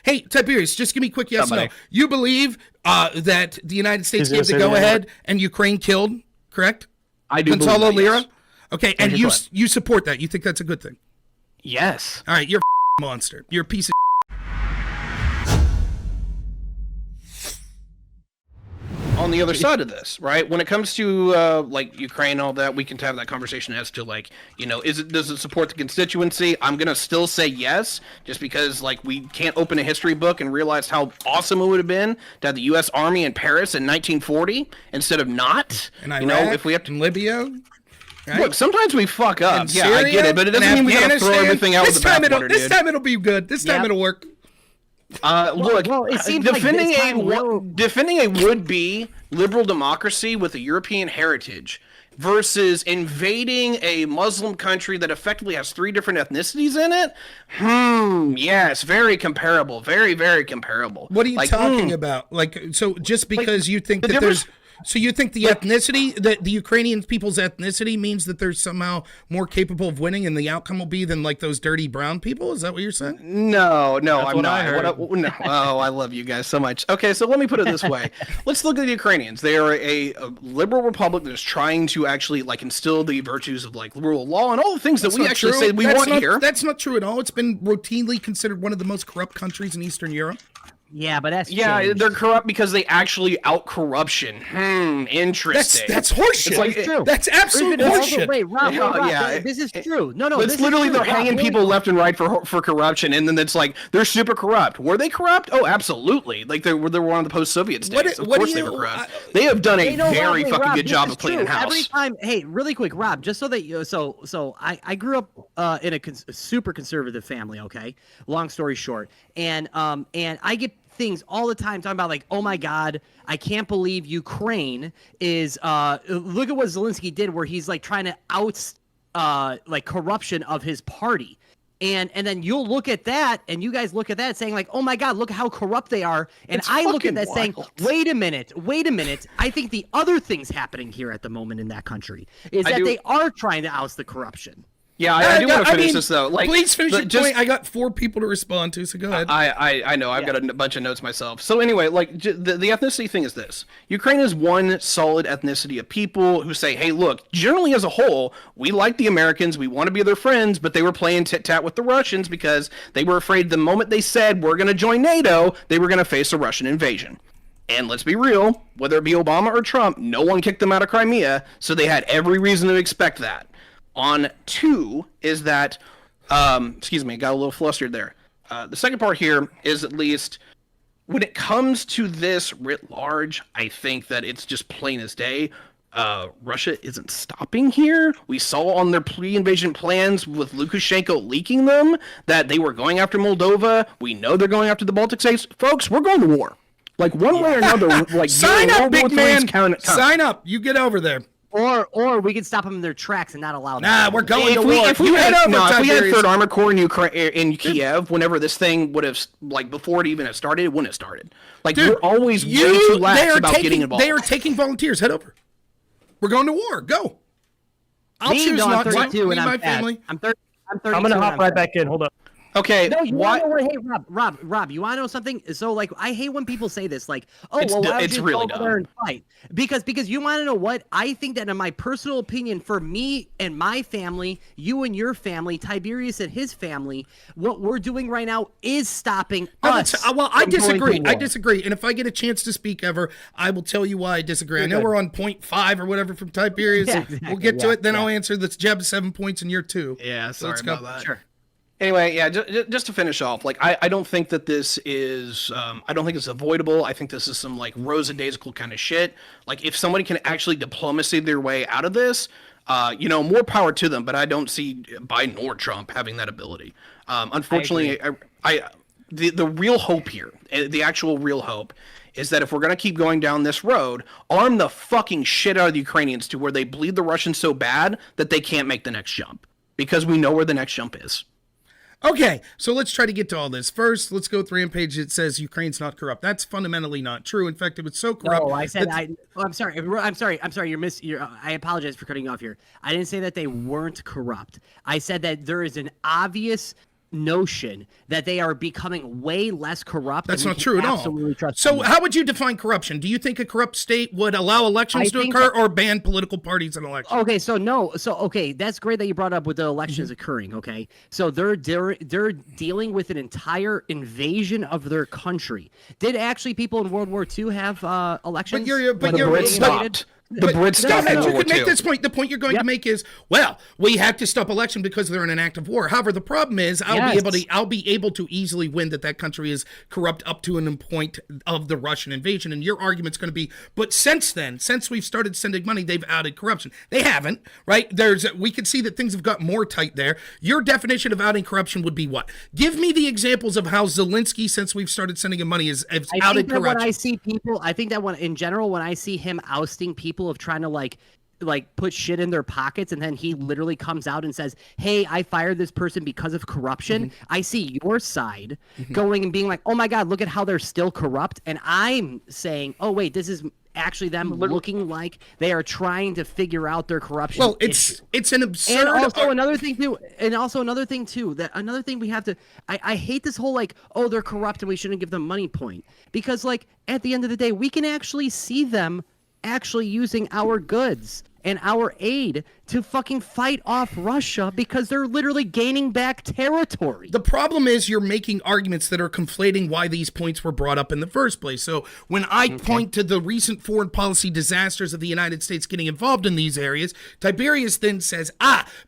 Hey, Tiberius, just give me a quick yes or no. You believe that the United States gave the go-ahead and Ukraine killed, correct? I do. Gonzalo Lira? Yes. Okay, and you support that. You think that's a good thing? Yes. All right, you're a monster. You're a piece of on the other side of this, right? When it comes to like Ukraine and all that, we can have that conversation as to like, you know, does it support the constituency? I'm gonna still say yes, just because like we can't open a history book and realize how awesome it would have been to have the U.S. Army in Paris in 1940 instead of not. And Iraq, you know, if we have to Libya. Right? Look, sometimes we fuck up. Yeah, I get it, but it doesn't mean we gotta throw everything out with the bathwater, dude. This time it'll be good. This time it'll work. Look, it seems defending like defending a would-be liberal democracy with a European heritage versus invading a Muslim country that effectively has 3 different ethnicities in it. Yes, very comparable. Very, very comparable. What are you talking about? Like, so just because you think that there's... So you think the ethnicity, that the Ukrainian people's ethnicity means that they're somehow more capable of winning and the outcome will be than like those dirty brown people? Is that what you're saying? No, I'm not. No. Oh, I love you guys so much. Okay, so let me put it this way. Let's look at the Ukrainians. They are a liberal republic that is trying to actually like instill the virtues of like rule of law and all the things that we actually say we want here. That's not true at all. It's been routinely considered one of the most corrupt countries in Eastern Europe. Yeah, but that's changed. They're corrupt because they actually out corruption. Interesting. That's horseshit. It's like, true. That's absolute horseshit. Wait, Rob, this is true. No, it's literally they're hanging people left and right for corruption, and then it's like they're super corrupt. Were they corrupt? Oh, absolutely. Like they were one of the post-Soviet states. Of course they were corrupt. They have done a very fucking good job of cleaning house. Every time, hey, really quick, Rob, just so that you, so I grew up in a super conservative family. Okay, long story short, and I get things all the time talking about like, oh my God, I can't believe Ukraine is look at what Zelensky did where he's like trying to oust like corruption of his party. And then you'll look at that and you guys look at that saying like, oh my God, look how corrupt they are. And I look at that saying, wait a minute. I think the other things happening here at the moment in that country is that they are trying to oust the corruption. Yeah, I do want to finish this though. Like, please finish your point. I got 4 people to respond to, so go ahead. I know. I've got a bunch of notes myself. So anyway, like the ethnicity thing is this: Ukraine is one solid ethnicity of people who say, "Hey, look, generally as a whole, we like the Americans. We want to be their friends, but they were playing tit-tat with the Russians because they were afraid the moment they said we're going to join NATO, they were going to face a Russian invasion." And let's be real, whether it be Obama or Trump, no one kicked them out of Crimea, so they had every reason to expect that. On 2 is that, excuse me, got a little flustered there. The second part here is at least when it comes to this writ large, I think that it's just plain as day. Russia isn't stopping here. We saw on their pre-invasion plans with Lukashenko leaking them that they were going after Moldova. We know they're going after the Baltic states. Folks, we're going to war. Like one way or another. Like sign up, big man. Sign up. You get over there. Or we can stop them in their tracks and not allow them. Nah, we're going to war. If we had 3rd Armored Corps in Kiev, whenever this thing would have, like, before it even had started, it wouldn't have started. Like, dude, we're always way too lax about getting involved. They are taking volunteers. Head over. We're going to war. Go. I'll choose not to. Me and my family. I'm 32. I'm going to hop right back in. Hold up. Okay. No, hey, Rob, you want to know something? So, like, I hate when people say this, like, oh, well, why would you go over there and fight? Because you want to know what? I think that in my personal opinion, for me and my family, you and your family, Tiberius and his family, what we're doing right now is stopping us. Well, I disagree. And if I get a chance to speak ever, I will tell you why I disagree. I know we're on point 5 or whatever from Tiberius. Yeah, exactly. We'll get to it. Then I'll answer the jab 7 points in year 2. Yeah, sorry about that. Sure. Anyway, yeah, just to finish off, like, I don't think that this is, I don't think it's avoidable. I think this is some, like, rosadaisical kind of shit. Like, if somebody can actually diplomacy their way out of this, you know, more power to them, but I don't see Biden or Trump having that ability. Unfortunately, the real hope here, the actual real hope, is that if we're going to keep going down this road, arm the fucking shit out of the Ukrainians to where they bleed the Russians so bad that they can't make the next jump. Because we know where the next jump is. Okay, so let's try to get to all this. First, let's go through a page that says Ukraine's not corrupt. That's fundamentally not true. In fact, it was so corrupt. No, I said I'm sorry. I apologize for cutting you off here. I didn't say that they weren't corrupt. I said that there is an obvious notion that they are becoming way less corrupt. That's and we not can true at all. absolutely trust So them. how would you define corruption? Do you think a corrupt state would allow elections I to think occur or ban political parties in elections? Okay, so no, so okay, that's great that you brought up with the elections occurring. Okay, so they're dealing with an entire invasion of their country. Did actually people in World War II have elections? But you're The Brits stopped. The Brits No, stopped in you World War could make II. this point. The point you're going to make is, well, we have to stop election because they're in an act of war. However, the problem is, I'll be able to easily win that country is corrupt up to an point of the Russian invasion. And your argument's going to be, but since then, since we've started sending money, they've outed corruption. They haven't, right? We can see that things have got more tight there. Your definition of outing corruption would be what? Give me the examples of how Zelensky, since we've started sending him money, has outed corruption. When I see people, I think that in general, when I see him ousting people of trying to like put shit in their pockets, and then he literally comes out and says, hey, I fired this person because of corruption. I see your side going and being like, oh my God, look at how they're still corrupt. And I'm saying, oh wait, this is actually them looking like they are trying to figure out their corruption. Well, it's an absurd. And also another thing too, that another thing we have to, I hate this whole like, oh, they're corrupt and we shouldn't give them money point. Because like at the end of the day, we can actually see them actually using our goods and our aid to fucking fight off Russia because they're literally gaining back territory. The problem is you're making arguments that are conflating why these points were brought up in the first place. So when I point to the recent foreign policy disasters of the United States getting involved in these areas, Tiberius then says,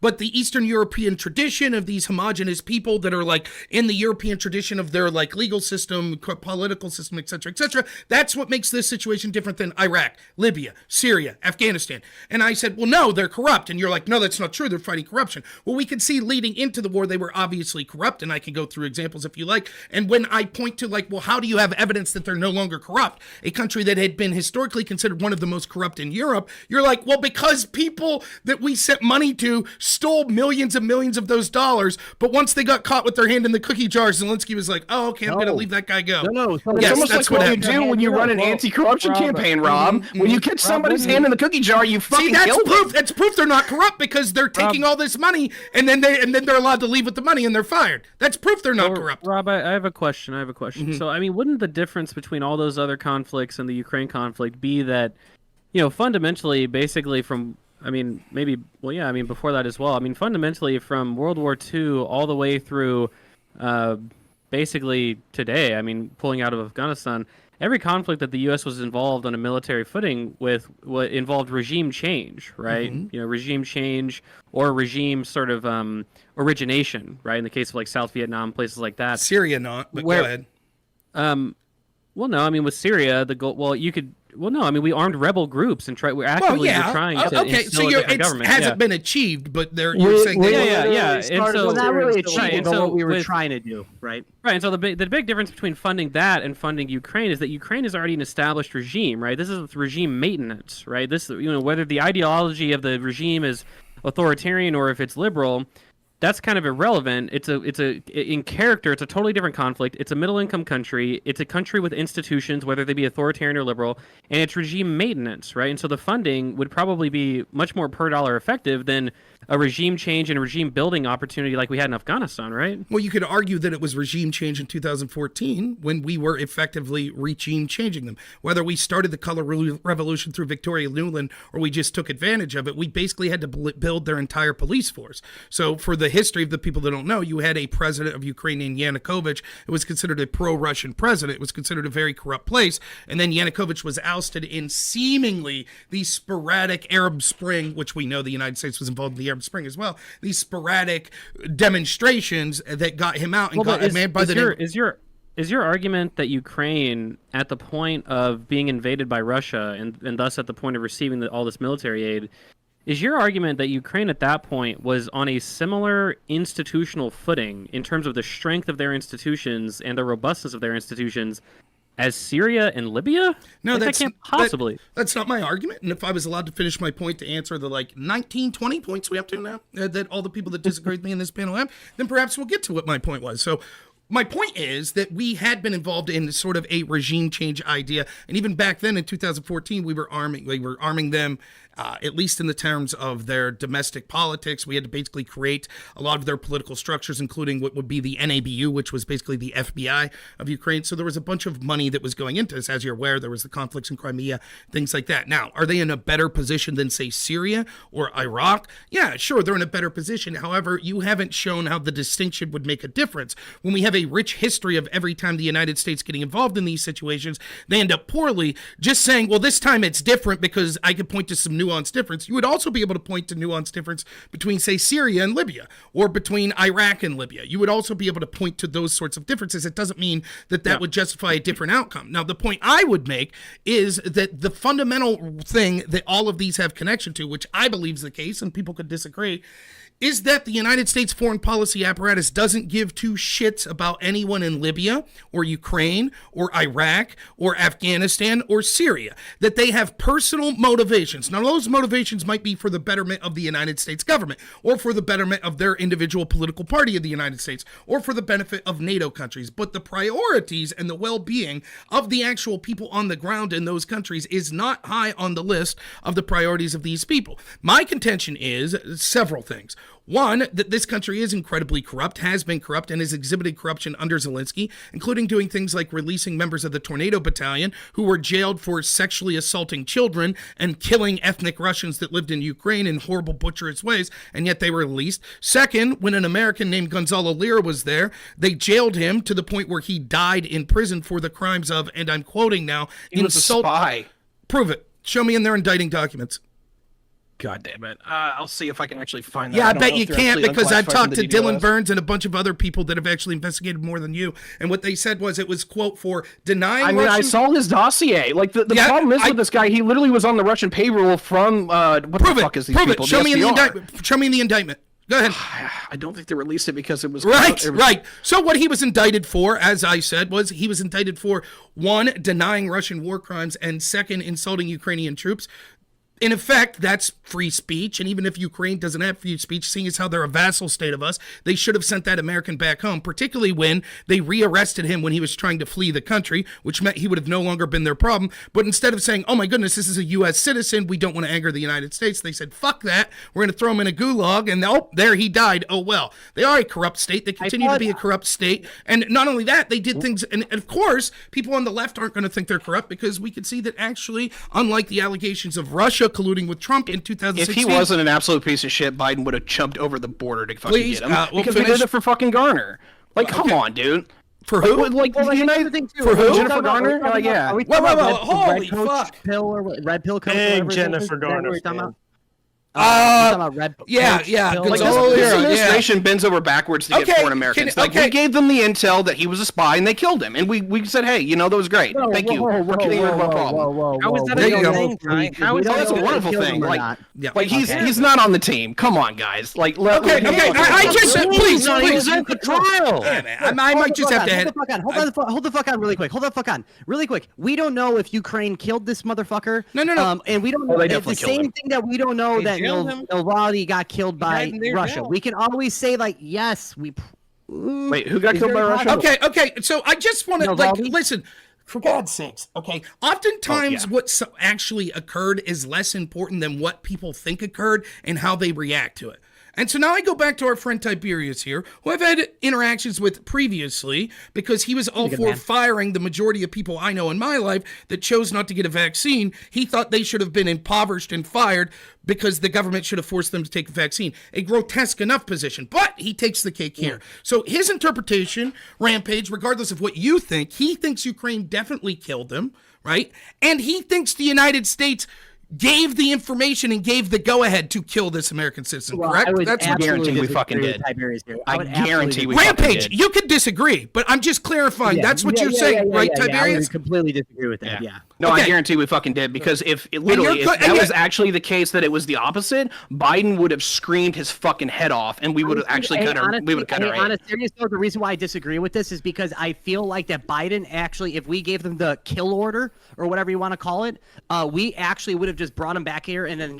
but the Eastern European tradition of these homogenous people that are like in the European tradition of their like legal system, political system, etc., that's what makes this situation different than Iraq, Libya, Syria, Afghanistan. And I said, well, no, they're corrupt. And you're like, no, that's not true. They're fighting corruption. Well, we can see leading into the war, they were obviously corrupt. And I can go through examples if you like. And when I point to like, well, how do you have evidence that they're no longer corrupt? A country that had been historically considered one of the most corrupt in Europe, you're like, well, because people that we sent money to stole millions and millions of those dollars. But once they got caught with their hand in the cookie jar, Zelensky was like, oh, okay, I'm going to leave that guy go. No. It's almost like what you do when you run an anti-corruption campaign, Rob. When you catch somebody's hand in the cookie jar, you fucking kill them. That's proof they're not corrupt because they're taking all this money and then they're allowed to leave with the money and they're fired. That's proof they're not corrupt. Rob, I have a question. So, I mean, wouldn't the difference between all those other conflicts and the Ukraine conflict be that, fundamentally, basically from, before that as well. I mean, fundamentally from World War II all the way through basically today, I mean, pulling out of Afghanistan, every conflict that the U.S. was involved on a military footing with what involved regime change, right? Regime change or regime sort of origination, right? In the case of like South Vietnam, places like that. Syria not, but go ahead. Well, no, I mean with Syria, the goal. Well, you could. Well, no, I mean we armed rebel groups and we're actively trying to instill a different government. It hasn't been achieved, but you're saying yeah. And so not really achieving so what we were trying to do, right? Right, and so the big difference between funding that and funding Ukraine is that Ukraine is already an established regime, right? This is regime maintenance, right? This, whether the ideology of the regime is authoritarian or if it's liberal, that's kind of irrelevant. In character, it's a totally different conflict. It's a middle-income country. It's a country with institutions, whether they be authoritarian or liberal, and it's regime maintenance, right? And so the funding would probably be much more per dollar effective than a regime change and a regime building opportunity like we had in Afghanistan, right? Well, you could argue that it was regime change in 2014 when we were effectively regime changing them. Whether we started the color revolution through Victoria Nuland or we just took advantage of it, we basically had to build their entire police force. So for the history of the people that don't know, you had a president of Ukraine, Yanukovych. It was considered a pro-Russian president. It was considered a very corrupt place. And then Yanukovych was ousted in seemingly the sporadic Arab Spring, which we know the United States was involved in the Arab Spring as well. These sporadic demonstrations that got him out and got a man by the name. Is your argument that Ukraine, at the point of being invaded by Russia and thus at the point of receiving all this military aid, is your argument that Ukraine at that point was on a similar institutional footing in terms of the strength of their institutions and the robustness of their institutions as Syria and Libya? No, that can't possibly. That's not my argument. And if I was allowed to finish my point to answer the 19, 20 points we have to now that all the people that disagree with me in this panel have, then perhaps we'll get to what my point was. So my point is that we had been involved in sort of a regime change idea, and even back then in 2014, we were arming them at least in the terms of their domestic politics. We had to basically create a lot of their political structures, including what would be the NABU, which was basically the FBI of Ukraine. So there was a bunch of money that was going into this. As you're aware, there was the conflicts in Crimea, things like that. Now, are they in a better position than, say, Syria or Iraq? Yeah, sure, they're in a better position. However, you haven't shown how the distinction would make a difference. When we have a rich history of every time the United States getting involved in these situations, they end up poorly. Just saying, well, this time it's different because I could point to some nuanced difference. You would also be able to point to nuanced difference between, say, Syria and Libya, or between Iraq and Libya. You would also be able to point to those sorts of differences. It doesn't mean that would justify a different outcome. Now, the point I would make is that the fundamental thing that all of these have connection to, which I believe is the case, and people could disagree, is that the United States foreign policy apparatus doesn't give two shits about anyone in Libya or Ukraine or Iraq or Afghanistan or Syria. That they have personal motivations. Now, those motivations might be for the betterment of the United States government, or for the betterment of their individual political party of the United States, or for the benefit of NATO countries. But the priorities and the well-being of the actual people on the ground in those countries is not high on the list of the priorities of these people. My contention is several things. One, that this country is incredibly corrupt, has been corrupt, and has exhibited corruption under Zelensky, including doing things like releasing members of the Tornado Battalion who were jailed for sexually assaulting children and killing ethnic Russians that lived in Ukraine in horrible, butcherous ways, and yet they were released. Second, when an American named Gonzalo Lira was there, they jailed him to the point where he died in prison for the crimes of, and I'm quoting now, he was a spy. Prove it. Show me in their indicting documents. God damn it. I'll see if I can actually find that. Yeah, I bet you can't, because I've talked to Dylan DDoS. Burns and a bunch of other people that have actually investigated more than you. And what they said was it was, quote, for denying I mean, I Russian... saw his dossier. Like, the problem is with this guy, he literally was on the Russian payroll from, what Prove the it. fuck is these Prove people? it. Show me in the SVR. indictment. Show me in the indictment. Go ahead. I don't think they released it because it was... Right. So what he was indicted for, as I said, was he was indicted for, one, denying Russian war crimes, and second, insulting Ukrainian troops. In effect, that's free speech, and even if Ukraine doesn't have free speech, seeing as how they're a vassal state of us, they should have sent that American back home, particularly when they rearrested him when he was trying to flee the country, which meant he would have no longer been their problem. But instead of saying, oh my goodness, this is a U.S. citizen, we don't want to anger the United States, they said, fuck that, we're going to throw him in a gulag, and oh, there he died. Oh well. They are a corrupt state. They continue to be a corrupt state. And not only that, they did things, and of course, people on the left aren't going to think they're corrupt, because we can see that actually, unlike the allegations of Russia colluding with Trump in 2016. If he wasn't an absolute piece of shit, Biden would have jumped over the border to fucking Please, get him. we'll because they did it for fucking Garner. Like, come on, dude. For who? Like, Well, the United thing too. for who? Are we Jennifer talking about- Garner? are we talking Yeah. about- are we Whoa, talking whoa, about whoa, red holy coach fuck. pill or what- red pill coach? Big or whatever it is? Jennifer Is that what Garner we're talking fan. about? We're talking about red yeah, coach yeah, pill? Like, Gonzalo this Lira, administration bends over backwards to Okay, get foreign Americans. can- okay. We gave them the intel that he was a spy, and they killed him. And we said, hey, that was great. Thank you for killing everyone problem. How is that There a you good go. thing, Ty? How is That's that a a wonderful killed thing. him or Like, not. Yeah. he's not on the team. Come on, guys. Like, Okay, I just said, please, No, he please. was at the trial. Yeah, man, I might just have to head. Hold the fuck on really quick. Really quick. We don't know if Ukraine killed this motherfucker. No. And we don't Oh, know. they It's the definitely killed same him. thing that we don't know They that jailed him. Navalny got killed by died in their Russia. jail. We can always say like, yes, we. Wait, who got Is killed by there a Russia? Okay. So I just want to Navalny? listen. For God's sakes, okay. Oftentimes, what actually occurred is less important than what people think occurred and how they react to it. And so now I go back to our friend Tiberius here, who I've had interactions with previously, because he was all for firing the majority of people I know in my life that chose not to get a vaccine. He thought they should have been impoverished and fired because the government should have forced them to take a vaccine. A grotesque enough position, but he takes the cake here. So his interpretation, Rampage, regardless of what you think, he thinks Ukraine definitely killed them, right? And he thinks the United States gave the information and gave the go-ahead to kill this American citizen, correct? That's what guarantee we fucking did. I guarantee we fucking Rampage, did. you could disagree, but I'm just clarifying. That's what you're saying, right, I Tiberius? would completely disagree with that. Yeah. No, Okay. I guarantee we fucking did, because if that was actually the case, that it was the opposite, Biden would have screamed his fucking head off, and we would have actually cut our head. On a serious note, the reason why I disagree with this is because I feel like that Biden actually, if we gave them the kill order or whatever you want to call it, we actually would have just just brought him back here and then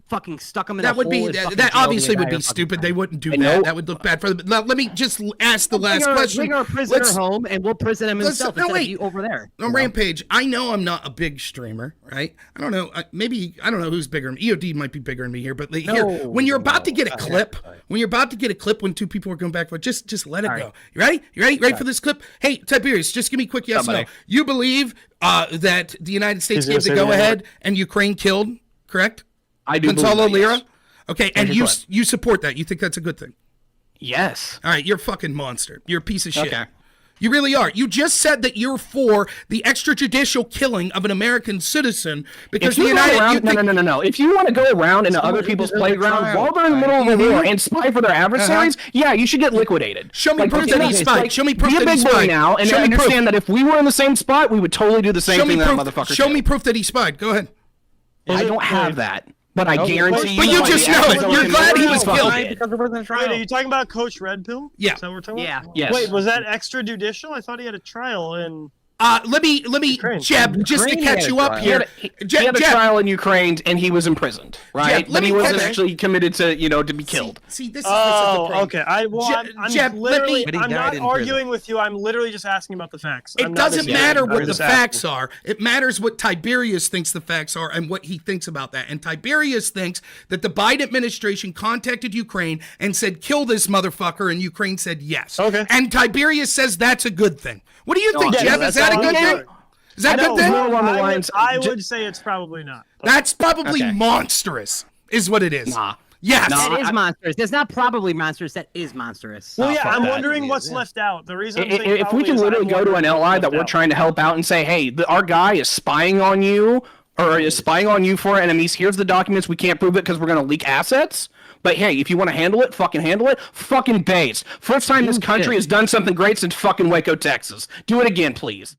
fucking stuck him in That a would hole be and fucking that jailed the obviously would be entire stupid. fucking They time. wouldn't do I that. know. That would look bad for them. Now, let me just ask the last question. Bring our prisoner Let's- home and we'll prison him himself no, instead wait. of you over there. On Rampage, I know I'm not a big streamer, right? I don't know. Maybe I don't know who's bigger. EOD might be bigger than me here, but here, when you're about to get a clip, when two people are going back, just let it go. You ready? You ready for this clip? Hey, Tiberius, just give me a quick yes or no. You believe that the United States gave the go ahead and Ukraine killed, correct? I do. Gonzalo believe that, Lira. yes. Okay, and you support that? You think that's a good thing? Yes. All right, you're a fucking monster. You're a piece of shit. Okay. You really are. You just said that you're for the extrajudicial killing of an American citizen because the United. No. If you want to go around into other people's playgrounds while they're in the middle of a war and spy for their adversaries, yeah, you should get liquidated. Show me proof that he spied. Show me proof that he Be a big boy spied. now and Show me understand that if we were in the same spot, we would totally do the same thing that motherfucker. Show me proof that he spied. Go ahead. I don't have that. But I guarantee you. But you just know it. You're glad he was killed. Wait, are you talking about Coach Red Pill? Yeah. Is that what we're talking Yeah. about? Yes. Wait, was that extrajudicial? I thought he had a trial in. Let me, Jeb, just to catch you up here. He had a trial in Ukraine and he was imprisoned, right? Jeb, but he wasn't actually committed to, to be killed. See, this is the problem. Okay. I'm Jeb, literally. But he I'm died not in arguing with you. I'm literally just asking about the facts. It doesn't matter what the facts are. It matters what Tiberius thinks the facts are and what he thinks about that. And Tiberius thinks that the Biden administration contacted Ukraine and said, kill this motherfucker, and Ukraine said yes. Okay. And Tiberius says that's a good thing. What do you think, Jeb? Is that a good thing? Is that a good thing? I would say it's probably not. That's probably monstrous, is what it is. Nah. Yes. That is monstrous. That's not probably monstrous. That is monstrous. Well, yeah, fuck I'm that. wondering what's left out. The reason I'm saying If we probably can is literally I'm go to an wondering ally what's that left we're out. trying to help out and say, hey, our guy is spying on you or is spying on you for our enemies. Here's the documents. We can't prove it because we're going to leak assets. But hey, if you want to handle it, fucking handle it. Fucking base. First time this country has done something great since fucking Waco, Texas. Do it again, please.